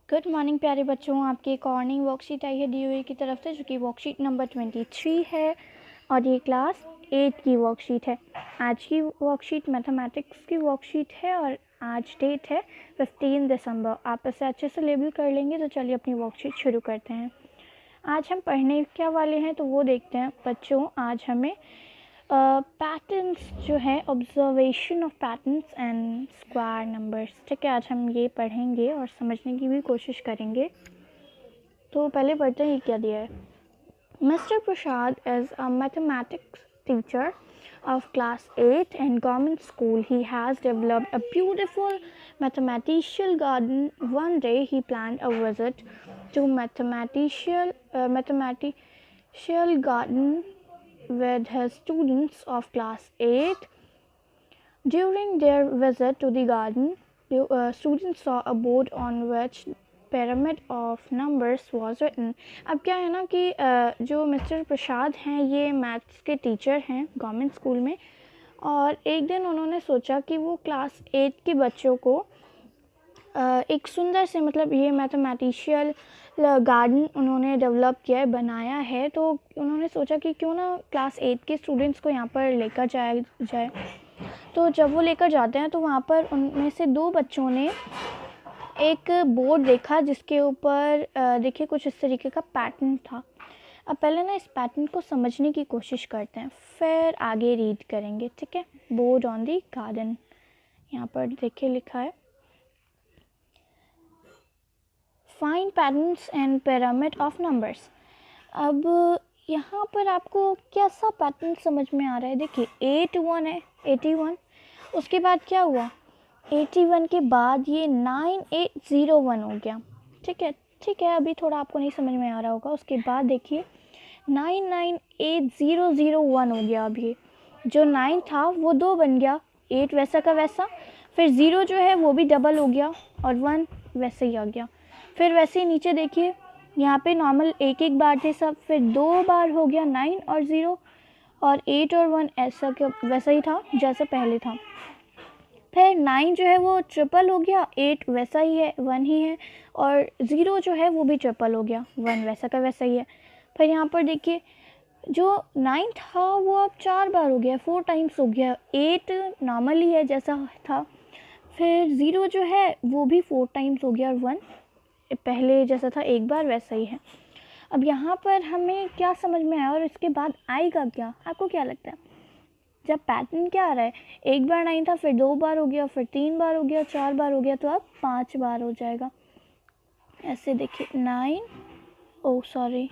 Good morning प्यारे बच्चों, आपकी एक मॉर्निंग वर्कशीट आई है डीओए की तरफ से, जो कि वर्कशीट नंबर 23 है और ये क्लास 8 की वर्कशीट है। आज की वर्कशीट मैथमेटिक्स की वर्कशीट है और आज डेट है 15 दिसंबर। आप इसे अच्छे से लेबल कर लेंगे तो चलिए अपनी वर्कशीट शुरू करते हैं। आज हम पढ़ने क्या वाले हैं तो वो देखते हैं बच्चों। आज हमें पैटर्न्स जो है, observation of patterns and square numbers, ठीक है, आज हम ये पढ़ेंगे और समझने की भी कोशिश करेंगे। तो पहले पढ़ते हैं ये क्या दिया है। Mister Prasad is a mathematics teacher of class 8 and government school. He has developed a beautiful mathematical garden. One day he planned a visit to mathematical garden with his students of class 8. During their visit to the garden, the students saw a board on which pyramid of numbers was written. अब क्या है ना कि जो mister प्रसाद हैं ये maths के teacher हैं गवर्नमेंट स्कूल में, और एक दिन उन्होंने सोचा कि वो क्लास 8 के बच्चों को एक सुंदर से, मतलब ये मैथमेटिशियल गार्डन उन्होंने डेवलप किया है, बनाया है। तो उन्होंने सोचा कि क्यों ना क्लास 8 के स्टूडेंट्स को यहाँ पर लेकर जाए। तो जब वो लेकर जाते हैं तो वहाँ पर उनमें से दो बच्चों ने एक बोर्ड देखा जिसके ऊपर देखिए कुछ इस तरीके का पैटर्न था। अब पहले ना इस पैटर्न को समझने की कोशिश करते हैं, फिर आगे रीड करेंगे, ठीक है। बोर्ड ऑन दी गार्डन, यहाँ पर देखिए लिखा है find patterns and pyramid of numbers. अब यहाँ पर आपको कैसा पैटर्न समझ में आ रहा है? देखिए 81 है, 81, उसके बाद क्या हुआ, 81 के बाद ये 9801 हो गया, ठीक है। अभी थोड़ा आपको नहीं समझ में आ रहा होगा। उसके बाद देखिए 998001 हो गया। अभी जो 9 था वो 2 बन गया, 8 वैसा का वैसा, फिर 0 जो है वो भी डबल हो गया और 1 वैसे ही आ गया। फिर वैसे ही नीचे देखिए यहाँ पे नॉर्मल एक एक बार थे सब, फिर 2 बार हो गया 9 और 0, और 8 और 1 ऐसा क्या वैसा ही था जैसे पहले था। फिर 9 जो है वो ट्रिपल हो गया, 8 वैसा ही है, 1 ही है, और 0 जो है वो भी ट्रिपल हो गया, 1 वैसा का वैसा ही है। फिर यहाँ पर देखिए जो 9 था वो अब 4 बार हो गया, 4 टाइम्स हो गया, 8 नॉर्मली है जैसा था, फिर 0 जो है वो भी 4 टाइम्स हो गया, और 1 पहले जैसा था एक बार वैसा ही है। अब यहाँ पर हमें क्या समझ में आया और इसके बाद आएगा क्या, आपको क्या लगता है? जब पैटर्न क्या आ रहा है, एक बार 9 था, फिर 2 बार हो गया, फिर 3 बार हो गया, 4 बार हो गया, तो अब 5 बार हो जाएगा। ऐसे देखिए 9 9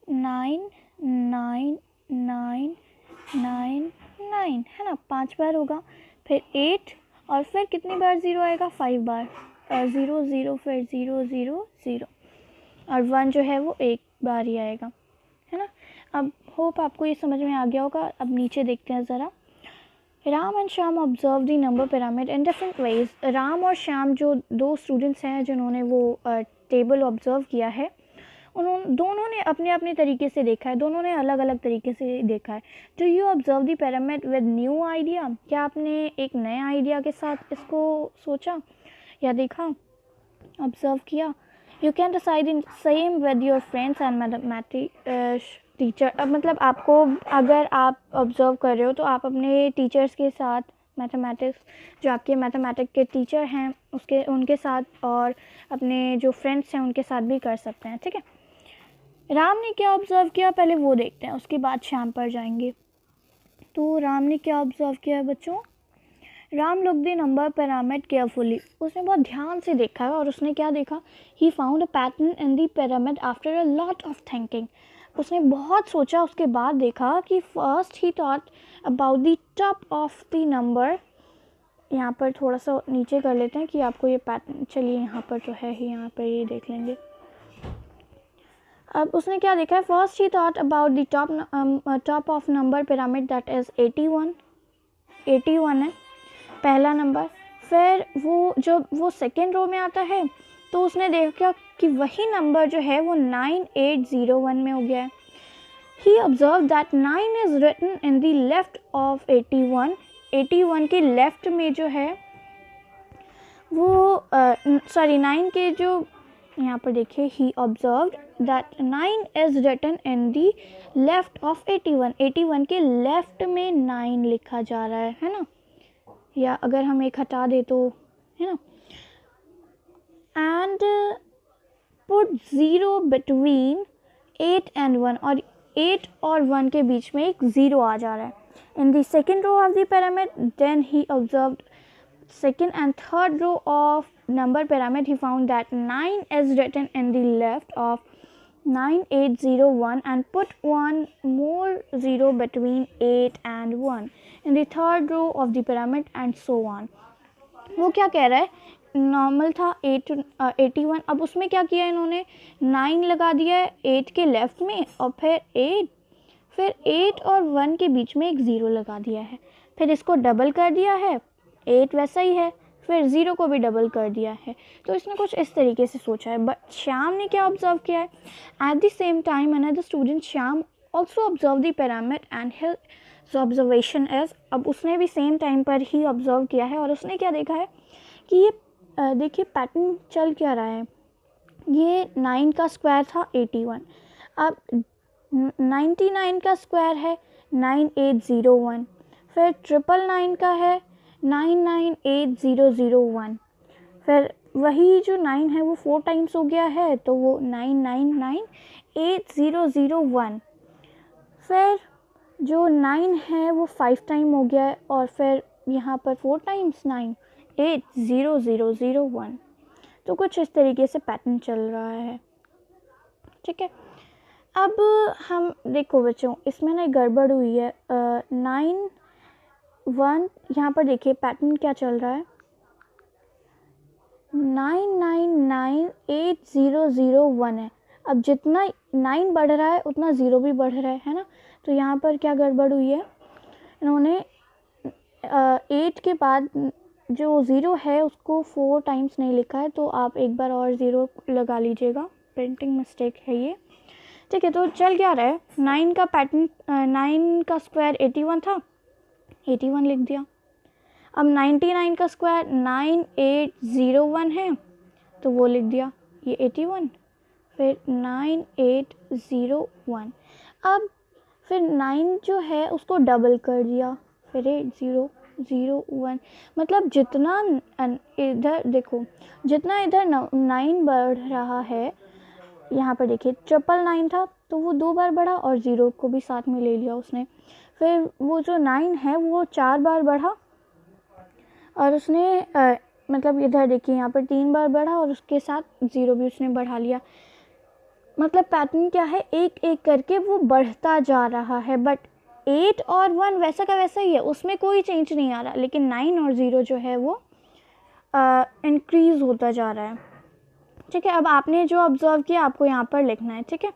9 9 9 9 है ना, 5 बार होगा। फिर 8 और फिर कितनी बार 0 आएगा, 5 बार, 0 0 फिर 0 0 0, और 1 जो है वो एक बार ही आएगा, है ना। अब होप आपको ये समझ में आ गया होगा। अब नीचे देखते हैं ज़रा। Ram and Shyam observe the number pyramid in different ways. Ram और श्याम जो दो स्टूडेंट्स हैं जिन्होंने वो टेबल ऑब्जर्व किया है, दोनों ने अपने अपने तरीके से देखा है, दोनों ने अलग अलग तरीके से देखा है। Do you observe the pyramid with new idea? क्या आपने एक नए आइडिया के साथ इसको सोचा या देखा, ऑब्जर्व किया? You can decide in same with your friends and mathematics teacher. अब मतलब आपको, अगर आप ऑब्जर्व कर रहे हो तो आप अपने टीचर्स के साथ, मैथमेटिक्स जो आपके मैथमेटिक्स के टीचर हैं उनके साथ, और अपने जो फ्रेंड्स हैं उनके साथ भी कर सकते हैं, ठीक है। राम ने क्या ऑब्जर्व किया पहले वो देखते हैं, उसके बाद श्याम पर जाएंगे। तो राम ने क्या ऑब्जर्व किया है बच्चों? Ram look the number pyramid carefully. उसने बहुत ध्यान से देखा है, और उसने क्या देखा? He found a pattern in the pyramid after a lot of thinking. उसने बहुत सोचा, उसके बाद देखा कि first he thought about the top of the number. यहाँ पर थोड़ा सा नीचे कर लेते हैं कि आपको ये पैटर्न, चलिए यहाँ पर तो है ही, यहाँ पर ये देख लेंगे। अब उसने क्या देखा है? First he thought about the top of number pyramid that is 81 है पहला नंबर। फिर वो जब वो सेकेंड रो में आता है तो उसने देखा कि वही नंबर जो है वो 9801 में हो गया है। He observe that 9 is written in the left of 81 के लेफ्ट में जो है वो सॉरी 9 के जो यहाँ पर देखिए, he observed that 9 is written in the left of 81, 81 के लेफ्ट में 9 लिखा जा रहा है ना, या अगर हम एक हटा दे तो, है ना, एंड पुट 0 बिटवीन 8 and 1, और 8 और 1 के बीच में एक 0 आ जा रहा है in the second row of the pyramid, then he observed second and third row of number pyramid, he found that 9 is written in the left of 9801 and put one more 0 between 8 and 1 in the third row of the pyramid and so on. वो क्या कह रहा है, normal था 81, अब उसमें क्या किया इन्होंने, 9 लगा दिया है 8 के लेफ्ट में, और फिर 8 और 1 के बीच में एक 0 लगा दिया है, फिर इसको डबल कर दिया है, 8 वैसा ही है, फिर 0 को भी डबल कर दिया है। तो इसने कुछ इस तरीके से सोचा है। बट श्याम ने क्या ऑब्जर्व किया है, at the same time another student Shyam also observe the pyramid and his observation is, अब उसने भी सेम टाइम पर ही ऑब्जर्व किया है, और उसने क्या देखा है कि ये देखिए पैटर्न चल क्या रहा है, ये 9 का स्क्वायर था 81, अब 99 का स्क्वायर है 9801, फिर 999 का है 998001, फिर वही जो 9 है वो 4 टाइम्स हो गया है, तो वो 99980001, फिर जो 9 है वो 5 टाइम हो गया है, और फिर यहाँ पर 4 टाइम्स 980001। तो कुछ इस तरीके से पैटर्न चल रहा है, ठीक है। अब हम देखो बच्चों, इसमें ना गड़बड़ हुई है, 9 1 यहाँ पर देखिए पैटर्न क्या चल रहा है, 99980001 है। अब जितना 9 बढ़ रहा है उतना 0 भी बढ़ रहा है ना, तो यहाँ पर क्या गड़बड़ हुई है, इन्होंने 8 के बाद जो 0 है उसको 4 टाइम्स नहीं लिखा है, तो आप एक बार और 0 लगा लीजिएगा, प्रिंटिंग मिस्टेक है ये, ठीक है। तो चल क्या रहा है, 9 का पैटर्न, 9 का स्क्वायर 81 था, 81 लिख दिया। अब 99 का स्क्वायर 9801 है, तो वो लिख दिया ये 81, फिर 9801, अब फिर 9 जो है उसको डबल कर दिया, फिर 8001, मतलब जितना इधर देखो, जितना इधर 9 बढ़ रहा है, यहाँ पर देखिए 999 था तो वो 2 बार बढ़ा और 0 को भी साथ में ले लिया उसने, फिर वो जो 9 है वो 4 बार बढ़ा, और उसने मतलब इधर देखिए यहाँ पर 3 बार बढ़ा और उसके साथ 0 भी उसने बढ़ा लिया। मतलब पैटर्न क्या है, एक एक करके वो बढ़ता जा रहा है, बट 8 और 1 वैसा का वैसा ही है, उसमें कोई चेंज नहीं आ रहा, लेकिन 9 और 0 जो है वो इंक्रीज़ होता जा रहा है, ठीक है। अब आपने जो ऑब्ज़र्व किया आपको यहाँ पर लिखना है, ठीक है।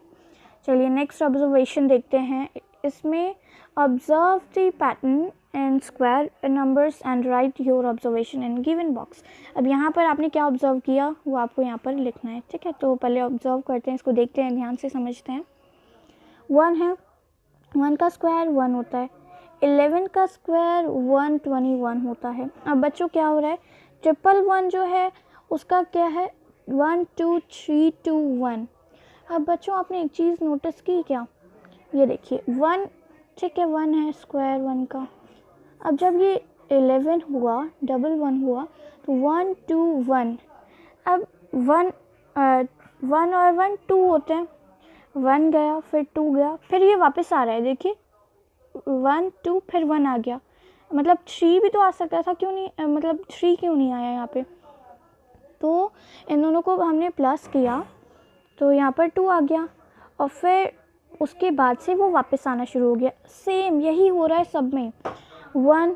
चलिए नेक्स्ट ऑब्जर्वेशन देखते हैं। इसमें observe the pattern in square numbers and right your observation in given box. अब यहाँ पर आपने क्या ऑब्जर्व किया वो आपको यहाँ पर लिखना है, ठीक है। तो पहले ऑब्जर्व करते हैं, इसको देखते हैं, ध्यान से समझते हैं। 1 है, 1 का स्क्वायर 1 होता है, 11 का स्क्वायर 121 होता है। अब बच्चों क्या हो रहा है, 111 जो है उसका क्या है 1 2 3 2 1। अब बच्चों आपने एक चीज़ नोटिस की क्या, ये देखिए 1, ठीक है, 1 है स्क्वायर 1 का। अब जब ये 11 हुआ, डबल 1 हुआ, तो 1 2 1। अब 1 और 1 2 होते हैं, 1 गया फिर 2 गया, फिर ये वापस आ रहा है, देखिए 1 2 फिर 1 आ गया, मतलब 3 भी तो आ सकता था, क्यों नहीं, मतलब 3 क्यों नहीं आया यहाँ पे। तो इन दोनों को हमने प्लस किया तो यहाँ पर 2 आ गया, और फिर उसके बाद से वो वापस आना शुरू हो गया। सेम यही हो रहा है सब में, 1,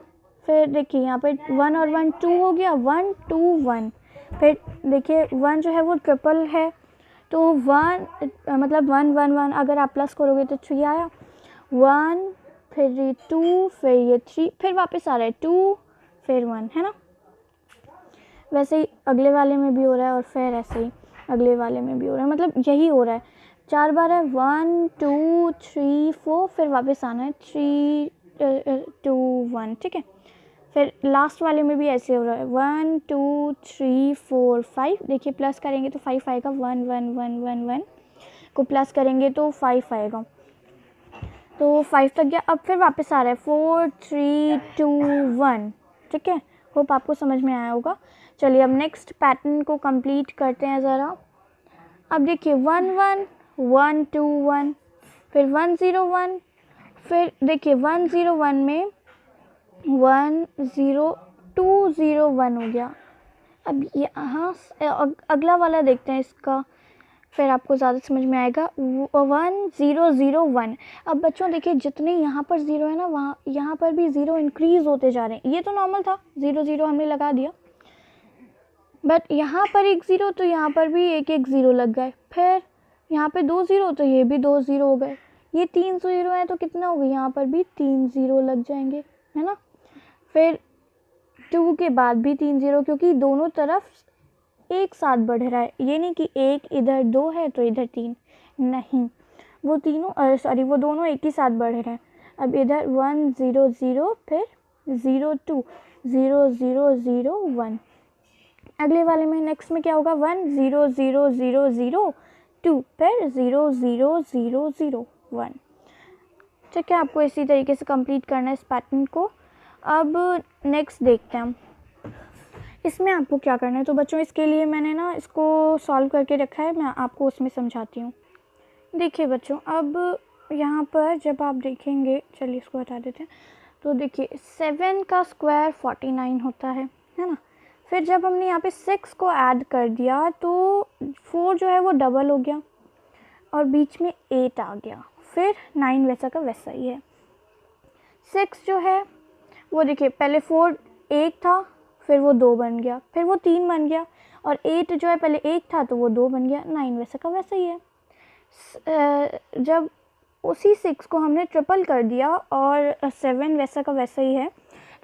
फिर देखिए यहाँ पर 1 और 1 2 हो गया, 1 2 1, फिर देखिए 1 जो है वो ट्रिपल है, तो 1 मतलब 1 1 1, अगर आप प्लस करोगे तो 3 आया, 1 फिर ये 2 फिर ये 3, फिर वापस आ रहा है 2 फिर 1, है ना। वैसे ही अगले वाले में भी हो रहा है, और फिर ऐसे ही अगले वाले में भी हो रहा है, मतलब यही हो रहा है 4 बार है, 1 2 3 4, फिर वापस आना है 3 2 1, ठीक है। फिर लास्ट वाले में भी ऐसे हो रहा है 1 2 3 4 5, देखिए प्लस करेंगे तो 5 आएगा, 1 1 1 1 1 को प्लस करेंगे तो 5 आएगा, तो 5 तक गया। अब फिर वापस आ रहा है 4 3 2 1, ठीक है। होप आपको समझ में आया होगा। चलिए अब नेक्स्ट पैटर्न को कंप्लीट करते हैं ज़रा। अब देखिए 1 1 1 2 1, फिर 1 0 1, फिर देखिए 1 0 1 में 1 0 2 0 1 हो गया। अब यहाँ अगला वाला देखते हैं इसका, फिर आपको ज़्यादा समझ में आएगा। 1 0 0 1। अब बच्चों देखिए जितने यहाँ पर ज़ीरो है ना, वहाँ यहाँ पर भी ज़ीरो इंक्रीज़ होते जा रहे हैं। ये तो नॉर्मल था, 0 0 हमने लगा दिया, बट यहाँ पर एक ज़ीरो तो यहाँ पर भी एक एक ज़ीरो लग गए। फिर यहाँ पे 2 ज़ीरो तो ये भी 2 ज़ीरो हो गए। ये 3 ज़ीरो है तो कितना हो गया, यहाँ पर भी 3 ज़ीरो लग जाएंगे, है ना। फिर 2 के बाद भी 3 ज़ीरो, क्योंकि दोनों तरफ एक साथ बढ़ रहा है, ये नहीं कि एक इधर 2 है तो इधर 3, नहीं, वो तीनों सॉरी वो दोनों एक ही साथ बढ़ रहे हैं। अब इधर 1 0 0, फिर 0 2 0 0 0 1। अगले वाले में नेक्स्ट में क्या होगा, 1 0 0 0 0 2, फिर 0 0 0 0 1, ठीक है। आपको इसी तरीके से कंप्लीट करना है इस पैटर्न को। अब नेक्स्ट देखते हैं हम इसमें आपको क्या करना है। तो बच्चों इसके लिए मैंने ना इसको सॉल्व करके रखा है, मैं आपको उसमें समझाती हूँ। देखिए बच्चों, अब यहाँ पर जब आप देखेंगे, चलिए इसको हटा देते हैं। तो देखिए 7 का स्क्वायर 49 होता है ना। फिर जब हमने यहाँ पे 6 को ऐड कर दिया तो 4 जो है वो डबल हो गया और बीच में 8 आ गया। फिर 9 वैसा का वैसा ही है। 6 जो है वो देखिए पहले 4 1 था, फिर वो 2 बन गया, फिर वो 3 बन गया, और 8 जो है पहले 1 था तो वो 2 बन गया। 9 वैसा का वैसा ही है। जब उसी 6 को हमने ट्रिपल कर दिया और 7 वैसा का वैसा ही है,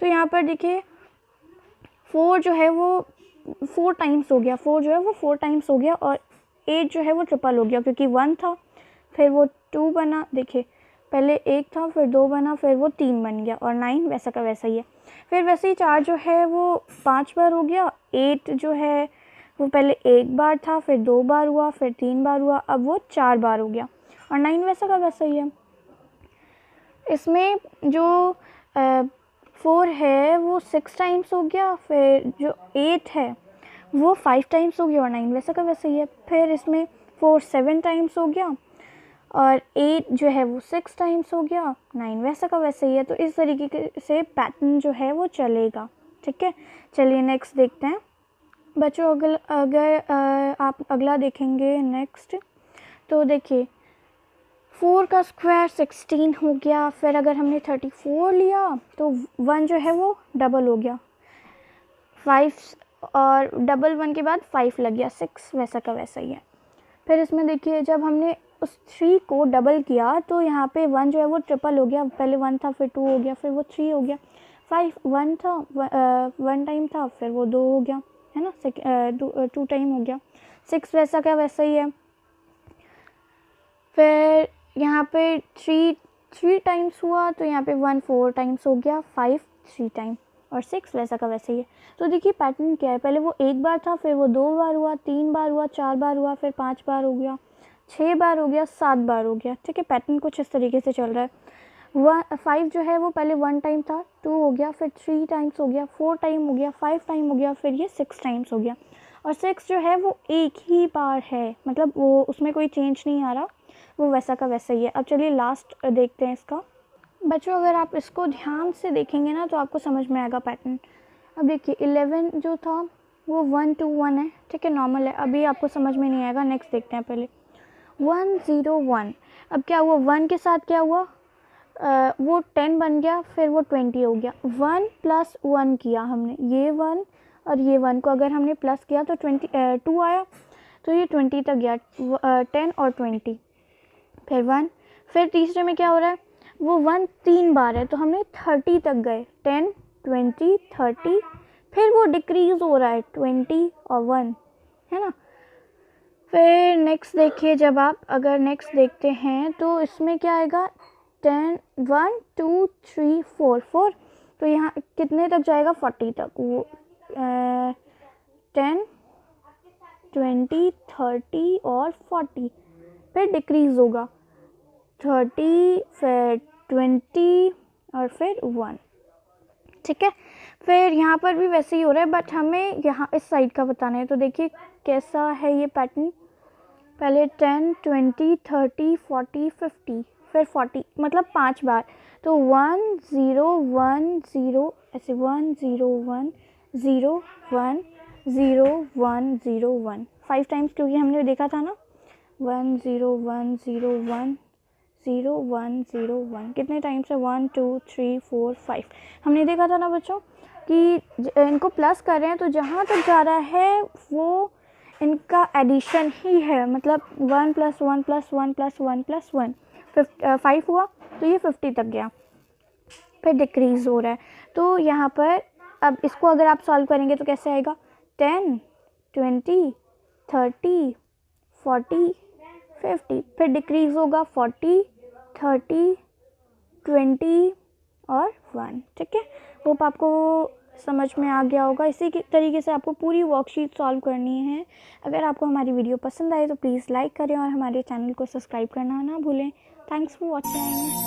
तो यहाँ पर देखिए 4 जो है वो 4 टाइम्स हो गया, 4 जो है वो 4 टाइम्स हो गया, और 8 जो है वो ट्रिपल हो गया, क्योंकि 1 था फिर वो 2 बना, देखिए पहले 1 था फिर 2 बना, फिर वो 3 बन गया, और 9 वैसा का वैसा ही है। फिर वैसे ही 4 जो है वो 5 बार हो गया, 8 जो है वो पहले 1 बार था, फिर 2 बार हुआ, फिर 3 बार हुआ, अब वो 4 बार हो गया, और 9 वैसा का वैसा ही है। इसमें जो 4 है वो 6 टाइम्स हो गया, फिर जो 8 है वो 5 टाइम्स हो गया, और 9 वैसा का वैसा ही है। फिर इसमें 4 7 टाइम्स हो गया, और 8 जो है वो 6 टाइम्स हो गया, 9 वैसा का वैसा ही है। तो इस तरीके से पैटर्न जो है वो चलेगा, ठीक है। चलिए नेक्स्ट देखते हैं बच्चों। अगर आप अगला देखेंगे नेक्स्ट, तो देखिए 4 का स्क्वायर 16 हो गया। फिर अगर हमने 34 लिया तो 1 जो है वो डबल हो गया, 5 और डबल 1 के बाद 5 लग गया, 6 वैसा का वैसा ही है। फिर इसमें देखिए जब हमने उस 3 को डबल किया तो यहाँ पे 1 जो है वो ट्रिपल हो गया, पहले 1 था फिर 2 हो गया, फिर वो 3 हो गया, 5 1 था 1 टाइम था, फिर वो 2 हो गया, है ना, 2 टाइम हो गया। 6 वैसा का वैसा ही है। फिर यहाँ पे 3 टाइम्स हुआ तो यहाँ पे 1 4 टाइम्स हो गया, 5 3 टाइम, और 6 वैसा का वैसा ही है। तो देखिए पैटर्न क्या है, पहले वो 1 बार था, फिर वो 2 बार हुआ, 3 बार हुआ, 4 बार हुआ, फिर 5 बार हो गया, 6 बार हो गया, 7 बार हो गया, ठीक है। पैटर्न कुछ इस तरीके से चल रहा है। 5 जो है वो पहले 1 टाइम था, 2 हो गया, फिर 3 टाइम्स हो गया, 4 टाइम हो गया, 5 टाइम हो गया, फिर ये 6 टाइम्स हो गया, और 6 जो है वो एक ही बार है, मतलब वो उसमें कोई चेंज नहीं आ रहा, वो वैसा का वैसा ही है। अब चलिए लास्ट देखते हैं इसका। बच्चों अगर आप इसको ध्यान से देखेंगे ना तो आपको समझ में आएगा पैटर्न। अब देखिए 11 जो था वो 1 2 1 है, ठीक है, नॉर्मल है, अभी आपको समझ में नहीं आएगा। नेक्स्ट देखते हैं पहले 1 0 1। अब क्या हुआ, 1 के साथ क्या हुआ, वो 10 बन गया, फिर वो 20 हो गया। 1 + 1 किया हमने, ये 1 और ये 1 को अगर हमने प्लस किया तो 2 आया, तो ये 20 तक गया, 10 और 20, फिर 1। फिर तीसरे में क्या हो रहा है, वो 1 3 बार है तो हमने 30 तक गए, 10 20 30, फिर वो डिक्रीज़ हो रहा है 20 और 1, है ना। फिर नेक्स्ट देखिए, जब आप अगर नेक्स्ट देखते हैं तो इसमें क्या आएगा, 10 1 2 3 4 4, तो यहाँ कितने तक जाएगा 40 तक, वो 10 20 30 और 40, फिर डिक्रीज़ होगा 30 फिर 20 और फिर 1। ठीक है, फिर यहाँ पर भी वैसे ही हो रहा है, बट हमें यहाँ इस साइड का बताना है। तो देखिए कैसा है ये पैटर्न, पहले 10 20 30 40 50 फिर 40, मतलब 5 बार। तो 1 0 1 0 ऐसे 1 0 1 0 1 0 1 0 1 5 टाइम्स, क्योंकि हमने देखा था ना 1 0 1 0 1 0 1 0 1 कितने टाइम्स है 1 2 3 4 5 हमने देखा था ना बच्चों कि इनको प्लस कर रहे हैं तो जहाँ तक जा रहा है वो इनका एडिशन ही है, मतलब 1 + 1 + 1 + 1 + 1 5 हुआ, तो ये 50 तक गया, फिर डिक्रीज़ हो रहा है। तो यहाँ पर अब इसको अगर आप सॉल्व करेंगे तो कैसे आएगा 10 20 30 40 50, फिर डिक्रीज़ होगा 40 30 20 और 1। ठीक है, होप आपको समझ में आ गया होगा। इसी तरीके से आपको पूरी वर्कशीट सॉल्व करनी है। अगर आपको हमारी वीडियो पसंद आए तो प्लीज़ लाइक करें और हमारे चैनल को सब्सक्राइब करना ना भूलें। Thanks for watching.